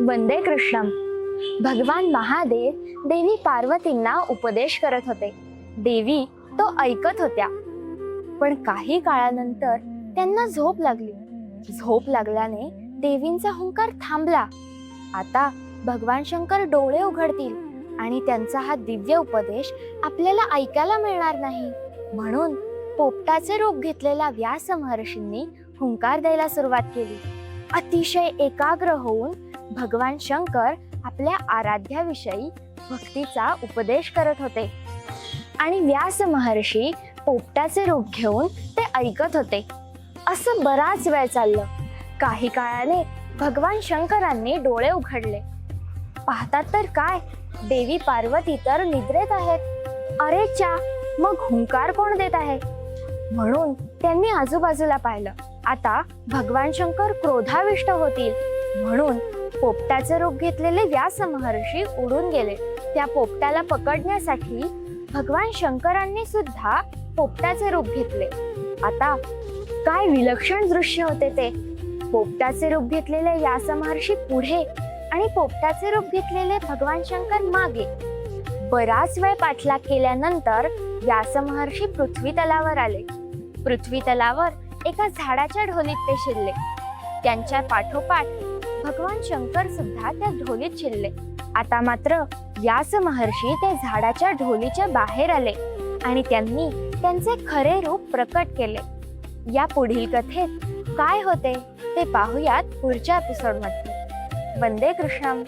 वंदे कृष्णम. भगवान महादेव देवी पार्वतींना उपदेश करत होते. देवी तो ऐकत होत्या. पण काही काळानंतर त्यांना झोप लागली. झोप लागल्याने देवींचा हुंकार थांबला. आता भगवान शंकर डोळे उघडतील आणि त्यांचा हा दिव्य उपदेश आपल्याला ऐकायला मिळणार नाही. म्हणून पोपटाचे रूप घेतलेल्या व्यास महर्षींनी हुंकार द्यायला सुरुवात केली. अतिशय एकाग्र होऊन भगवान शंकर आपल्या आराध्याविषयी भक्तीचा उपदेश करत होते आणि व्यास महर्षी पोपटाचे रूप घेऊन ते ऐकत होते. असं बराच वेळ चाललं. काही काळाने भगवान शंकरांनी डोळे उघडले. पाहतात तर काय, देवी पार्वती तर निद्रेत आहेत. अरे चा, मग हुंकार कोण देत आहे? म्हणून त्यांनी आजूबाजूला पाहिलं. आता भगवान शंकर क्रोधाविष्ट होतील म्हणून पोपटाचे रूप घेतलेले व्यास महर्षी उडून गेले. त्या पोपटाला पकडण्यासाठी भगवान शंकरांनी सुद्धा पोपटाचे रूप घेतले. आता काय विलक्षण दृश्य होते ते. पोपटाचे रूप घेतलेले व्यास महर्षी पुढे आणि पोपटाचे रूप घेतलेले भगवान शंकर मागे. बराच वेळ पाठलाग केल्यानंतर व्यास महर्षी पृथ्वी तलावर आले. पृथ्वी तलावर एका झाडाच्या ढोलीत ते शिरले. त्यांच्या पाठोपाठ भगवान शंकर सुद्धा त्या ढोलीत शिरले. आता मात्र व्यास महर्षी त्या झाडाच्या ढोलीच्या बाहेर आले आणि त्यांनी त्यांचे खरे रूप प्रकट केले. या पुढील कथेत काय होते ते पाहूयात पुढच्या एपिसोडमध्ये. वंदे कृष्णम.